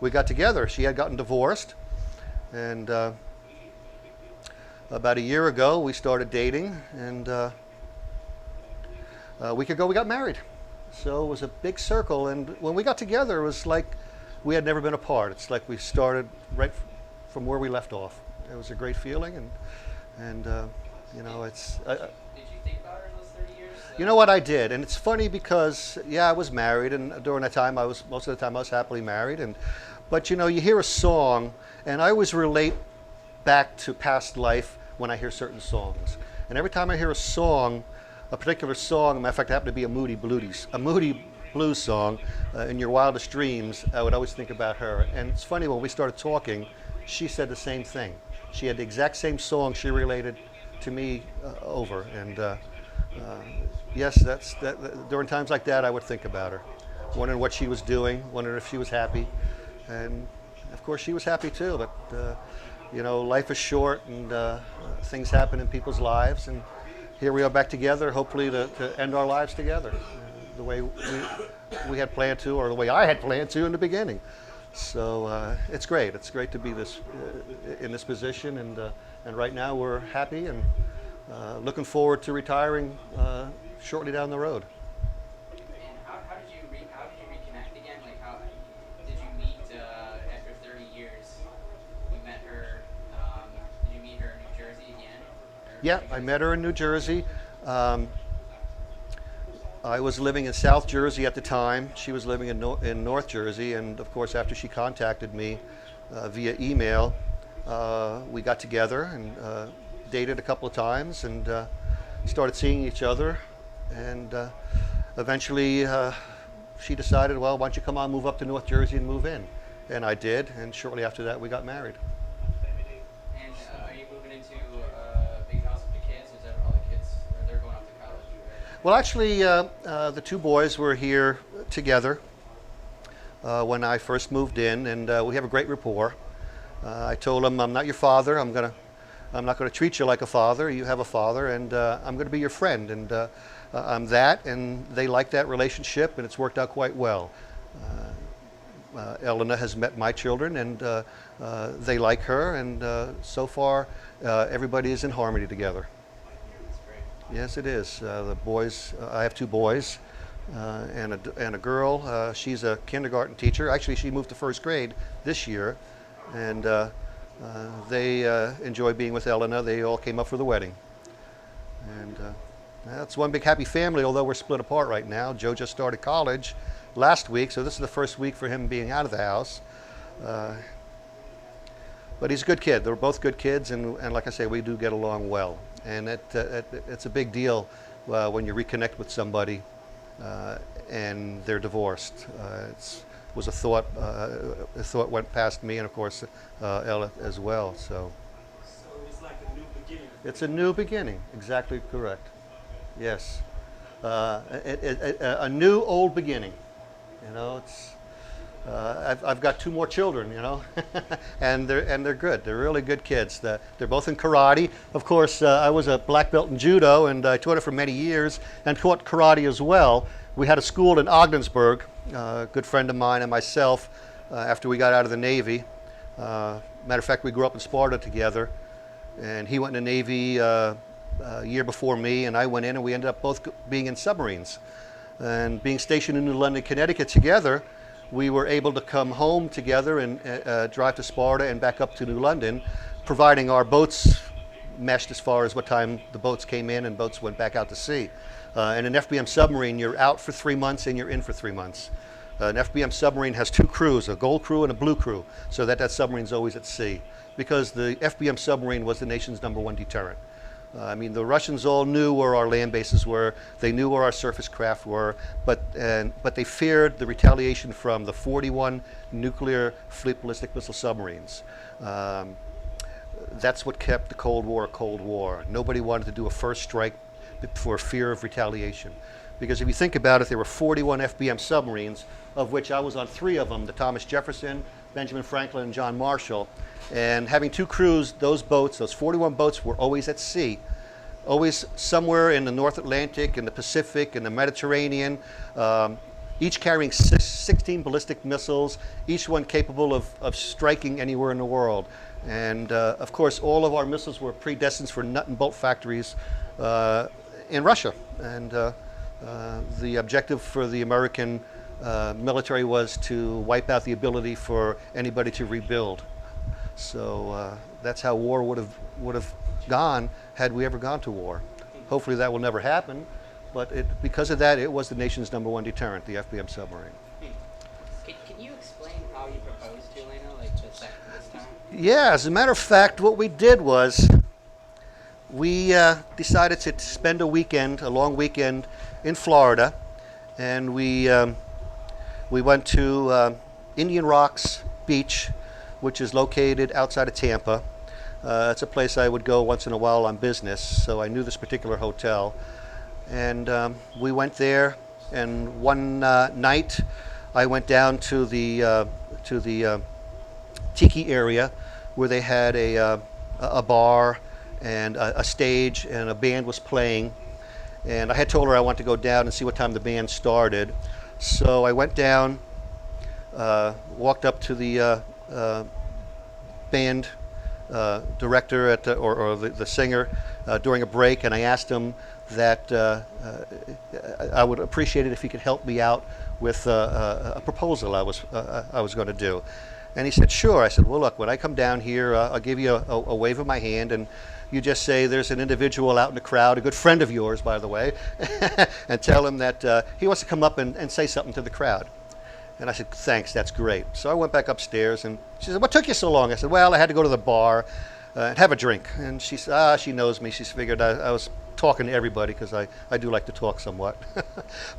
we got together. She had gotten divorced, and about a year ago we started dating, and a week ago we got married. So it was a big circle, and when we got together it was like we had never been apart. It's like we started right from where we left off. It was a great feeling, and you know, it's... Did you think about her in those 30 years? You know what, I did, and it's funny because, yeah, I was married, and during that time most of the time I was happily married, but you know, you hear a song, and I always relate back to past life when I hear certain songs. And every time I hear a song, a particular song, matter of fact, it happened to be a Moody blues song, in your wildest dreams, I would always think about her. And it's funny, when we started talking, she said the same thing. She had the exact same song she related to me over. And yes, during times like that, I would think about her, wondering what she was doing, wondering if she was happy. And of course, she was happy too, but you know, life is short, and things happen in people's lives, and here we are back together, hopefully to end our lives together, the way we had planned to, or the way I had planned to in the beginning. So it's great. It's great to be in this position, and right now we're happy and looking forward to retiring shortly down the road. And how did you reconnect again? Like, how did you meet after 30 years? You met her. Did you meet her in New Jersey again? Yeah, I met her in New Jersey. I was living in South Jersey at the time. She was living in North Jersey, and of course, after she contacted me via email, we got together and dated a couple of times, and started seeing each other. And eventually, she decided, well, why don't you come on, move up to North Jersey and move in? And I did, and shortly after that, we got married. And are you moving into a big house with the kids? Is that all the kids, or they're going off to college? Well, actually, the two boys were here together when I first moved in, and we have a great rapport. I told them, I'm not your father. I'm not going to treat you like a father. You have a father, and I'm going to be your friend. And I'm that, and they like that relationship, and it's worked out quite well. Elena has met my children, and they like her, and so far everybody is in harmony together. That's great. Yes, it is. The boys, I have two boys and a girl. She's a kindergarten teacher. Actually, she moved to first grade this year, and they enjoy being with Elena. They all came up for the wedding. And that's one big happy family, although we're split apart right now. Joe just started college last week, so this is the first week for him being out of the house. But he's a good kid. They're both good kids, and like I say, we do get along well. And it's a big deal when you reconnect with somebody and they're divorced. It was a thought went past me, and of course Ella as well. So it's like a new beginning. it's a new beginning. Exactly correct. Yes, a new old beginning. You know, it's. I've got two more children, you know, and they're good. They're really good kids. They're both in karate. Of course, I was a black belt in judo, and I taught it for many years, and taught karate as well. We had a school in Ogdensburg. A good friend of mine and myself, after we got out of the Navy. Matter of fact, we grew up in Sparta together, and he went in the Navy a year before me, and I went in, and we ended up both being in submarines. And being stationed in New London, Connecticut together, we were able to come home together and drive to Sparta and back up to New London, providing our boats meshed as far as what time the boats came in and boats went back out to sea. In an FBM submarine, you're out for 3 months and you're in for 3 months. An FBM submarine has two crews, a gold crew and a blue crew, so that submarine's always at sea, because the FBM submarine was the nation's #1 deterrent. I mean, the Russians all knew where our land bases were. They knew where our surface craft were, but they feared the retaliation from the 41 nuclear fleet ballistic missile submarines. That's what kept the Cold War a Cold War. Nobody wanted to do a first strike for fear of retaliation. Because if you think about it, there were 41 FBM submarines, of which I was on 3 of them, the Thomas Jefferson, Benjamin Franklin, and John Marshall. And having two crews, those boats, those 41 boats, were always at sea, always somewhere in the North Atlantic, in the Pacific, in the Mediterranean. each carrying 16 ballistic missiles, each one capable of striking anywhere in the world. And of course, all of our missiles were predestined for nut and bolt factories in Russia. And the objective for the American military was to wipe out the ability for anybody to rebuild. So that's how war would have gone had we ever gone to war. Hopefully that will never happen, but because of that, it was the nation's #1 deterrent, the FBM submarine. Can you explain how you proposed to Elena, like this time? Yeah, as a matter of fact, what we did was we decided to spend a long weekend in Florida, and we went to Indian Rocks Beach, which is located outside of Tampa. It's a place I would go once in a while on business, so I knew this particular hotel. And we went there, and one night I went down to the tiki area where they had a bar and a stage, and a band was playing. And I had told her I wanted to go down and see what time the band started. So I went down, walked up to the band director or the singer during a break, and I asked him that I would appreciate it if he could help me out with a proposal I was going to do. And he said, sure. I said, well, look, when I come down here, I'll give you a wave of my hand, and you just say there's an individual out in the crowd, a good friend of yours, by the way, and tell him that he wants to come up and say something to the crowd. And I said, thanks, that's great. So I went back upstairs, and she said, what took you so long? I said, well, I had to go to the bar and have a drink. And she said, she knows me. She figured I was talking to everybody, because I do like to talk somewhat.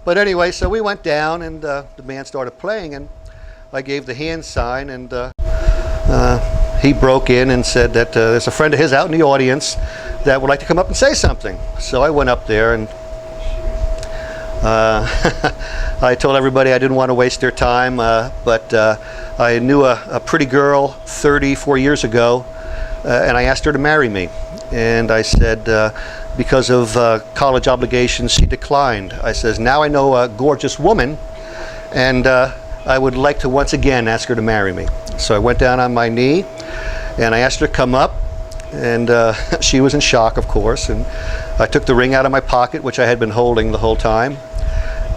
But anyway, so we went down, and the band started playing, and I gave the hand sign, and he broke in and said that there's a friend of his out in the audience that would like to come up and say something. So I went up there, and I told everybody I didn't want to waste their time, but I knew a pretty girl 34 years ago, and I asked her to marry me. And I said, because of college obligations, she declined. I says, now I know a gorgeous woman, and I would like to once again ask her to marry me. So I went down on my knee, and I asked her to come up, and she was in shock, of course, and I took the ring out of my pocket, which I had been holding the whole time,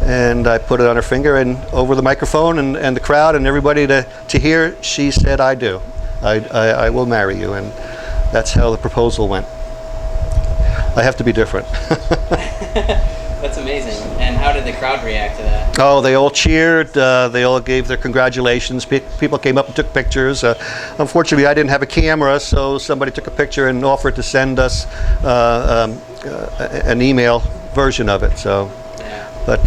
and I put it on her finger, and over the microphone and the crowd and everybody to hear, she said, I do. I will marry you. And that's how the proposal went. I have to be different. That's amazing. And how did the crowd react to that? Oh, they all cheered. They all gave their congratulations. People came up and took pictures. Unfortunately, I didn't have a camera, so somebody took a picture and offered to send us an email version of it. So, yeah. But